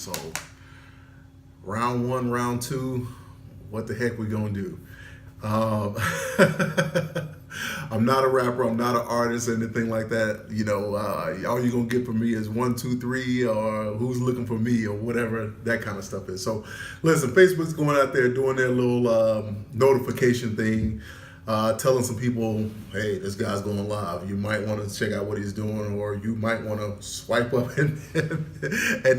So round one, round two, what the heck we gonna do? Um, I'm not a rapper. I'm not an artist, anything like that. All you're gonna get from me is 1, 2, 3, or who's looking for me, or whatever that kind of stuff is. So, listen, Facebook's going out there doing their little notification thing, telling some people, hey, this guy's going live. You might want to check out what he's doing, or you might want to swipe up and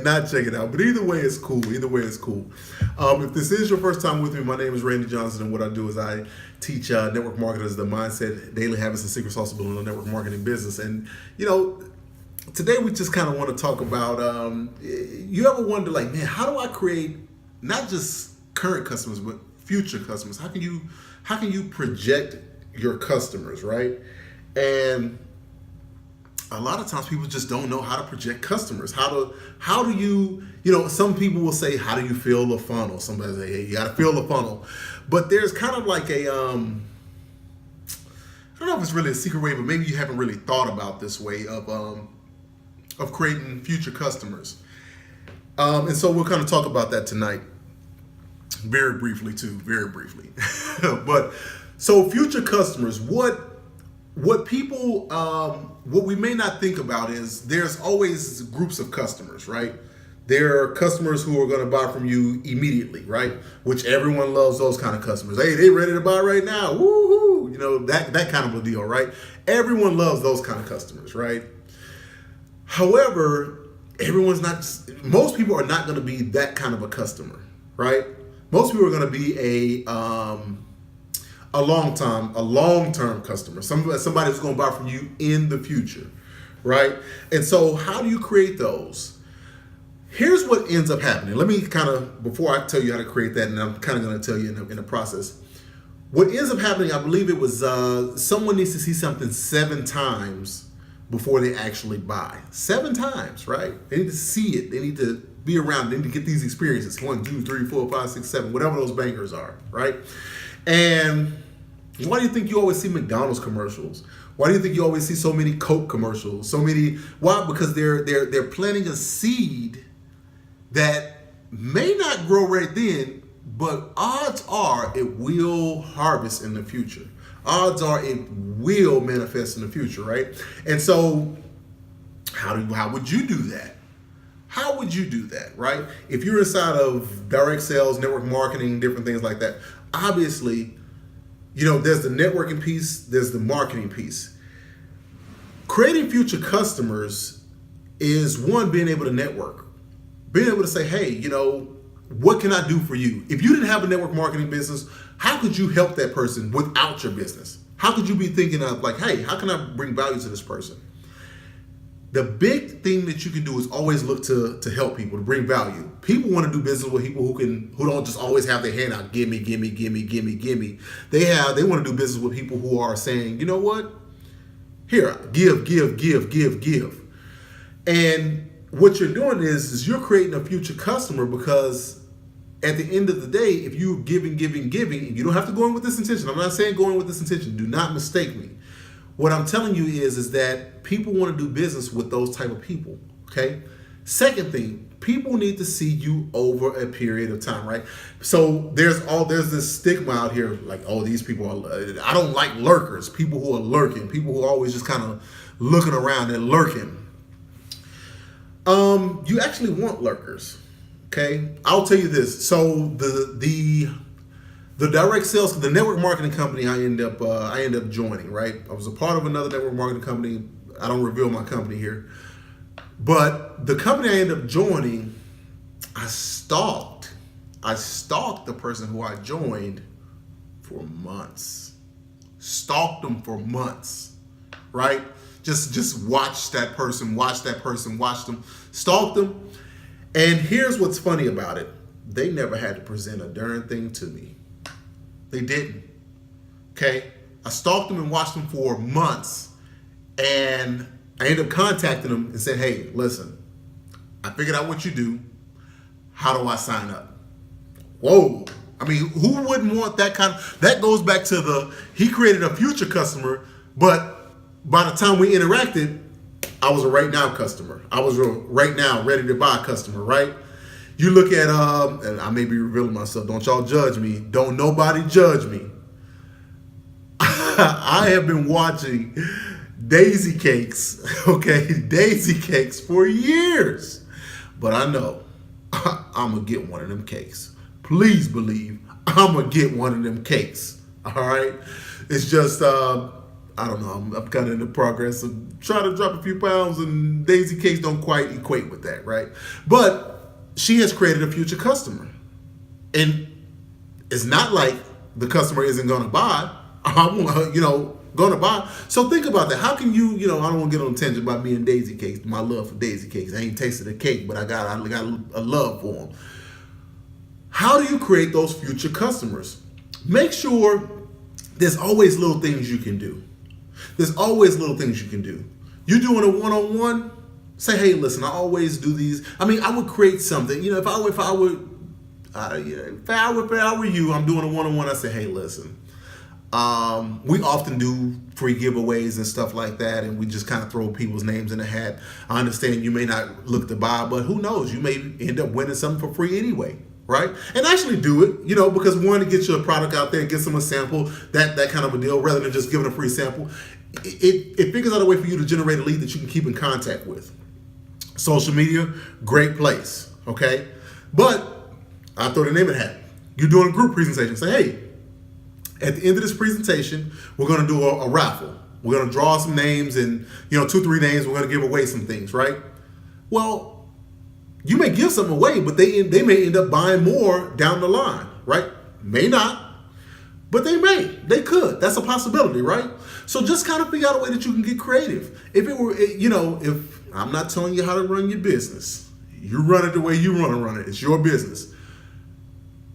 not check it out. But either way, it's cool. If this is your first time with me, my name is Randy Johnson, and what I do is I teach network marketers the mindset, daily habits, and secret sauce of building a network marketing business. And, today we just kind of want to talk about, you ever wonder, like, man, how do I create not just current customers, but future customers? How can you project your customers, right? And a lot of times people just don't know how to project customers. How do you, some people will say, how do you fill the funnel? Somebody say, hey, you got to fill the funnel. But there's kind of like I don't know if it's really a secret way, but maybe you haven't really thought about this way of creating future customers. And so we'll kind of talk about that tonight. Very briefly. But so future customers, what people, what we may not think about is there's always groups of customers, right? There are customers who are going to buy from you immediately, right? Which everyone loves those kind of customers. Hey, they ready to buy right now. Woohoo! That kind of a deal, right? Everyone loves those kind of customers, right? However, most people are not going to be that kind of a customer, right? Most people are going to be a long-term customer, somebody who's going to buy from you in the future, right? And so how do you create those? Here's what ends up happening. Let me before I tell you how to create that, and I'm kind of going to tell you in the process. What ends up happening, I believe it was someone needs to see something 7 times before they actually buy. 7 times, right? They need to see it. They need to be around. They need to get these experiences. 1, 2, 3, 4, 5, 6, 7, whatever those bankers are, right? And why do you think you always see McDonald's commercials? Why do you think you always see so many Coke commercials? Why? Because they're planting a seed that may not grow right then, but odds are it will harvest in the future. Odds are it will manifest in the future, right? And so how would you do that? How would you do that, right? If you're inside of direct sales, network marketing, different things like that, obviously, there's the networking piece, there's the marketing piece. Creating future customers is one, being able to network. Being able to say, hey, what can I do for you? If you didn't have a network marketing business, how could you help that person without your business? How could you be thinking of like, hey, how can I bring value to this person? The big thing that you can do is always look to help people, to bring value. People want to do business with people who don't just always have their hand out, gimme. They want to do business with people who are saying, you know what? Here, give. And what you're doing is you're creating a future customer, because at the end of the day, if you're giving, and you don't have to go in with this intention. I'm not saying go in with this intention. Do not mistake me. What I'm telling you is that people want to do business with those type of people, okay? Second thing, people need to see you over a period of time, right? So there's this stigma out here, like, oh, these people I don't like lurkers, people who are lurking, people who are always just kind of looking around and lurking. You actually want lurkers, okay? I'll tell you this. So the direct sales, the network marketing company I end up joining, right? I was a part of another network marketing company. I don't reveal my company here. But the company I ended up joining, I stalked the person who I joined for months. Stalked them for months, right? Just watch that person, watch them, stalk them. And here's what's funny about it. They never had to present a darn thing to me. They didn't. Okay? I stalked them and watched them for months. And I ended up contacting them and said, hey, listen, I figured out what you do. How do I sign up? Whoa. I mean, who wouldn't want that that goes back to he created a future customer, but by the time we interacted, I was a right now customer. I was a right now ready to buy customer, right? You look at, and I may be revealing myself. Don't y'all judge me. Don't nobody judge me. I have been watching Daisy Cakes, okay, Daisy Cakes for years. But I know I'm going to get one of them cakes. Please believe I'm going to get one of them cakes. All right? It's just, I don't know. I'm kind of in the progress of trying to drop a few pounds, and Daisy Cakes don't quite equate with that, right? But she has created a future customer. And it's not like the customer isn't going to buy. I'm, going to buy. So think about that. How can you, I don't want to get on a tangent about me and Daisy Cakes, my love for Daisy Cakes. I ain't tasted a cake, but I got a love for them. How do you create those future customers? Make sure there's always little things you can do. There's always little things you can do. You're doing a one-on-one, say, hey, listen, I always do these. I mean, I would create something. If I were you, I'm doing a one-on-one, I say, hey, listen, we often do free giveaways and stuff like that, and we just kind of throw people's names in the hat. I understand you may not look to buy, but who knows? You may end up winning something for free anyway, right? And actually do it, because one, to get your product out there, get someone a sample, that kind of a deal, rather than just giving a free sample. It figures out a way for you to generate a lead that you can keep in contact with. Social media, great place, okay? But I throw the name in the hat. You're doing a group presentation. Say, hey, at the end of this presentation, we're going to do a raffle. We're going to draw some names, and 2-3 names. We're going to give away some things, right? Well, you may give something away, but they may end up buying more down the line, right? May not, but they may. They could. That's a possibility, right? So just kind of figure out a way that you can get creative. If it were, if I'm not telling you how to run your business, you run it the way you want to run it. It's your business.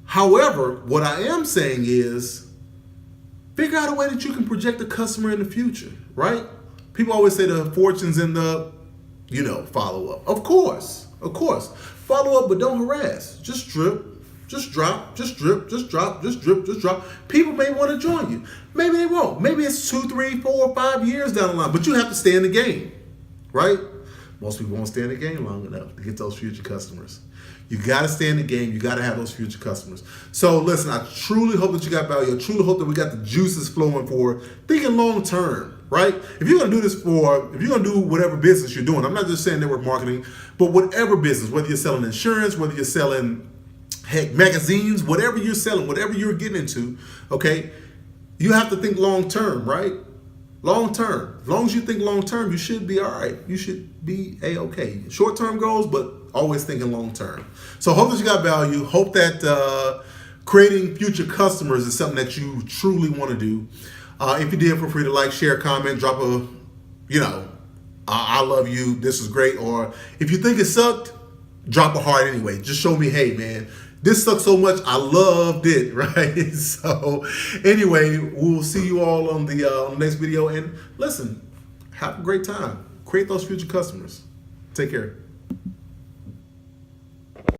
However, what I am saying is, figure out a way that you can project the customer in the future, right? People always say the fortune's in the, follow-up. Of course. Follow up, but don't harass. Just drip, just drop, just drip, just drop, just drip, just drop. People may want to join you. Maybe they won't. Maybe it's 2, 3, 4, 5 years down the line, but you have to stay in the game, right? Most people won't stay in the game long enough to get those future customers. You got to stay in the game. You got to have those future customers. So listen, I truly hope that you got value. I truly hope that we got the juices flowing for thinking long term, right? If you're going to do this if you're going to do whatever business you're doing, I'm not just saying network marketing, but whatever business, whether you're selling insurance, whether you're selling magazines, whatever you're selling, whatever you're getting into, okay, you have to think long term, right? Long term. As long as you think long term, you should be all right. You should be A-okay. Short term goals, but always thinking long term. So hope that you got value. Hope that creating future customers is something that you truly want to do. If you did, feel free to like, share, comment, drop a, I love you, this is great. Or if you think it sucked, drop a heart anyway. Just show me, hey, man, this sucked so much, I loved it, right? So anyway, we'll see you all on the next video. And listen, have a great time. Create those future customers. Take care.